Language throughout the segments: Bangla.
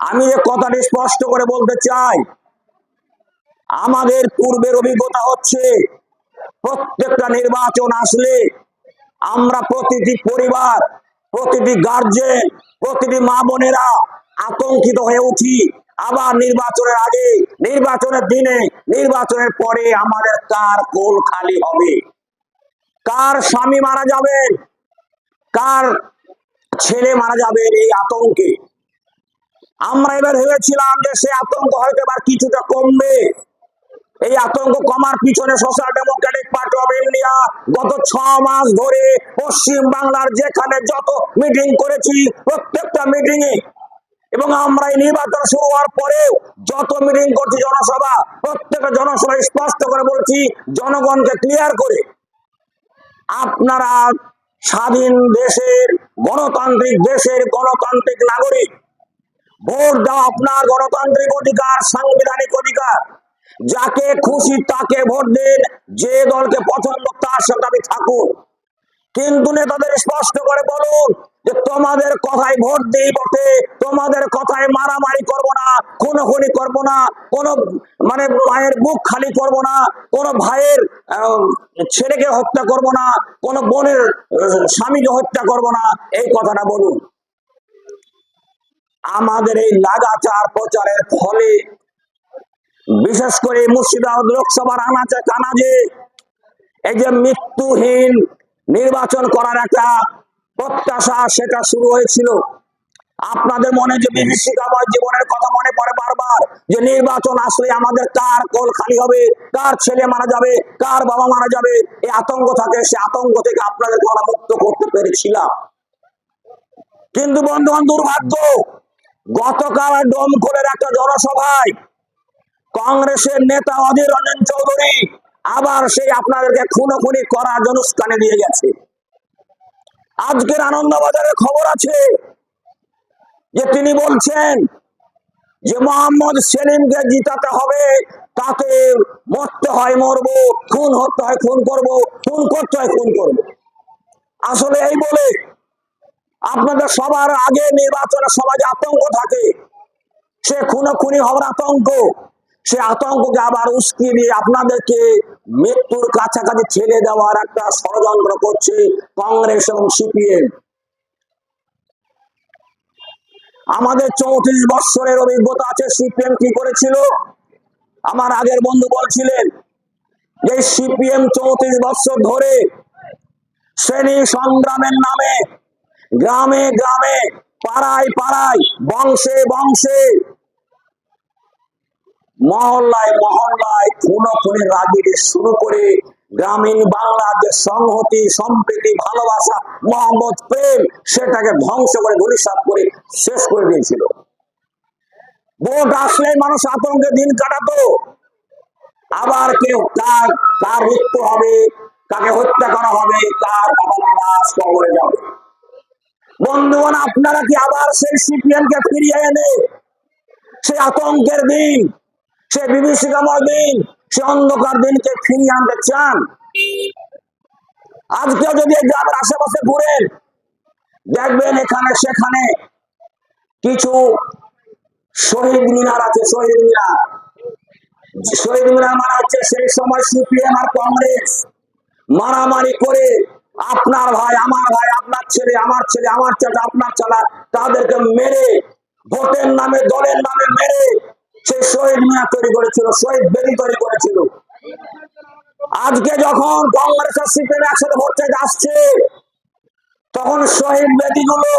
আমি যে কথাটি স্পষ্ট করে বলতে চাই, আমাদের পূর্বের অভিজ্ঞতা হচ্ছে প্রত্যেকটা নির্বাচন আসলে আমরা প্রতিটি পরিবার, প্রতিটি গার্জেন, প্রতিটি মা বোনেরা আতঙ্কিত হয়ে উঠি। আবার নির্বাচনের আগে, নির্বাচনের দিনে, নির্বাচনের পরে আমাদের কার কোল খালি হবে, কার স্বামী মারা যাবেন, কার ছেলে মারা যাবেন, এই আতঙ্কে আমরা এবার ভেবেছিলাম যে সে আতঙ্ক হয়তো এবার কিছুটা কমবে। এই আতঙ্ক কমার পিছনে social Democratic party of India গত 6 মাস ধরে পশ্চিম বাংলার যেখানে যত মিটিং করেছি, প্রত্যেকটা মিটিং এ, এবং আমরা এই নির্বাচন শুরু হওয়ার পরেও যত মিটিং করছি, জনসভা, প্রত্যেকটা জনসভায় স্পষ্ট করে বলছি জনগণকে ক্লিয়ার করে, আপনারা স্বাধীন দেশের, গণতান্ত্রিক দেশের গণতান্ত্রিক নাগরিক, ভোট দেওয়া আপনার গণতান্ত্রিক অধিকার, সাংবিধানিক অধিকার। যাকে খুশি তাকে ভোট দিন, যে দলকে পছন্দ তার সাথে আপনি থাকুন, কিন্তু নেতাদের স্পষ্ট করে বলুন যে তোমাদের কথায় ভোট দিই বটে, তোমাদের কথায় মারামারি করব না, খুনোখুনি করব না, কোন মায়ের বুক খালি করব না, কোন ভাইয়ের ছেলেকে হত্যা করব না, কোন বোনের স্বামীকে হত্যা করব না, এই কথাটা বলুন। আমাদের এই লাগাতার প্রচারের ফলে বিশেষ করে মুর্শিদাবাদ লোকসভার আনাচে কানাচে এই যে মৃত্যুহীন নির্বাচন করার একটা প্রত্যাশা, সেটা শুরু হয়েছিল। আপনাদের মনে যে বিভীষিকাময় জীবনের কথা মনে পড়ে বারবার, যে নির্বাচন আসলে আমাদের কার কোল খালি হবে, কার ছেলে মারা যাবে, কার বাবা মারা যাবে, এই আতঙ্ক থাকে। সে আতঙ্ক থেকে আপনাদেরকে আমরা মুক্ত করতে পেরেছিলাম। কিন্তু বন্ধুগণ, দুর্ভাগ্য, গতকাল ডোমকলের একটা জনসভায় কংগ্রেসের নেতা অধীর রঞ্জন চৌধুরী আবার সেই আপনাদেরকে খুনোখুনি করার জন্য উস্কানি দিয়ে গেছে। আজকের আনন্দবাজারে খবর আছে যে তিনি বলছেন যে মোহাম্মদ সেলিমকে জিতাতে হবে, তাতে মরতে হয় মরবো, খুন হতে হয় খুন করব, খুন করতে হয় খুন করব। আসলে এই বলে আপনাদের সবার আগে নির্বাচনের সমাজে আতঙ্ক থাকে, সে খুনোখুনি হওয়ার আতঙ্ক, সে আতঙ্ককে আবার উস্কিয়ে দিয়ে আপনাদেরকে মৃত্যুর কাছাকাছি ঠেলে দেওয়ার একটা ষড়যন্ত্র করছে কংগ্রেস এবং সিপিএম। আমাদের 34 বছরের অভিজ্ঞতা আছে। সিপিএম কি করেছিল? আমার আগের বন্ধু বলছিলেন যে সিপিএম 34 বছর ধরে শ্রেণী সংগ্রামের নামে গ্রামে গ্রামে, পাড়ায় পাড়ায়, বংশে বংশে, মহল্লায় মহল্লায় খুনোখুনির রাজনীতি শুরু করে গ্রামীণ বাংলার যে সংহতি, সম্প্রীতি, ভালোবাসা, মহব্বত, প্রেম, সেটাকে ধ্বংস করে ধূলিসাৎ করে শেষ করে দিয়েছিল। ভোট আসলে মানুষ আতঙ্কে দিন কাটাতো। আবার কেউ কার কার মৃত্যু হবে, কাকে হত্যা করা হবে, কার লাশ কবরে যাবে। বন্ধুগণ, আপনারা কি আবার সেই সিপিএম কে ফিরিয়ে এনে সেই আতঙ্কের দিন, সে বিভীষিকাময় দিন, সে অন্ধকার দিনকে ফিরিয়ে আনতে চান? আজকে যদি গ্রামের আশেপাশে ঘুরেন, দেখবেন এখানে সেখানে কিছু শহীদ মিনার আছে। শহীদ মিনার, শহীদ মিনার মানে হচ্ছে সেই সময় সিপিএম আর কংগ্রেস মারামারি করে আপনার ভাই আমার ভাই, আপনার ছেলে আমার ছেলে, আমার চাচা আপনার চালা, তাদেরকে মেরে, ভোটের নামে দলের নামে মেরে সেই শহীদ মিনার তৈরি করেছিল, শহীদ বেদি তৈরি করেছিল। আজকে যখন কংগ্রেস আর সিপিএম একসাথে ভোট চাইতে আসছে, তখন শহীদ বেদিগুলো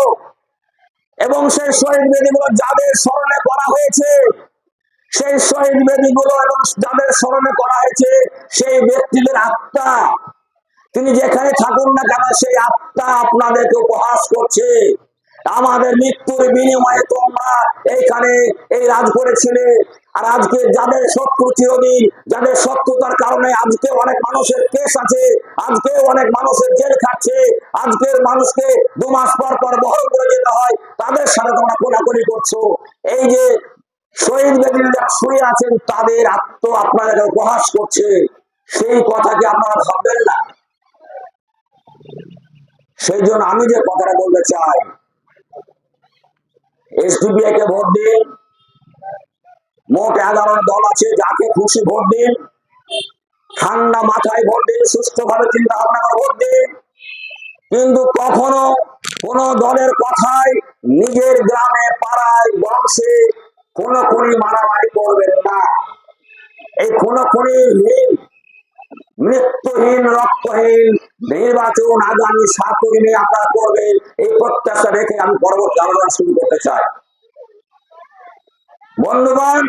এবং সেই শহীদ বেদিগুলো যাদের স্মরণে করা হয়েছে, সেই শহীদ বেদিগুলো এবং যাদের স্মরণে করা হয়েছে, সেই ব্যক্তিদের আত্মা, তিনি যেখানে থাকুন না কেন, সেই আত্মা আপনাদেরকে উপহাস করছে। আমাদের মৃত্যুর বিনিময়ে তোমরা এইখানে এই রাজ করেছিলে। আর আজকে যাদের শত্রু চিরদিন, যাদের শত্রুতার কারণে আজকে অনেক মানুষের কেস আছে, আজকে অনেক মানুষের জেল খাচ্ছে, আজকের মানুষকে 2 মাস পর পর বহল করে যেতে হয়, তাদের সাথে তোমরা কোলাকুলি করছো। এই যে শহীদ বেদিরা যারা শুয়ে আছেন, তাদের আত্মা আপনাদের উপহাস করছে। সেই কথা কি আপনারা ভাববেন না? সেই জন্য আমি যে কথাটা বলতে চাই, এসডিপিআই কে ভোট দিন। মোট 11 দল আছে, যাকে খুশি ভোট দিন, ঠান্ডা মাথায় ভোট দিন, সুস্থভাবে চিন্তা ভাবনা করে ভোট দিন। কিন্তু কখনো কোন দলের কথায় নিজের গ্রামে, পাড়ায়, বংশে খুনোখুনি মারামারি করবেন না। এই খুনোখুনিহীন, মৃত্যুহীন, রক্তহীন নির্বাচন আগামী 7 দিনে আপনারা করবেন, এই প্রত্যাশা রেখে আমি পরবর্তী আলোচনা শুরু করতে চাই। বন্ধুগণ,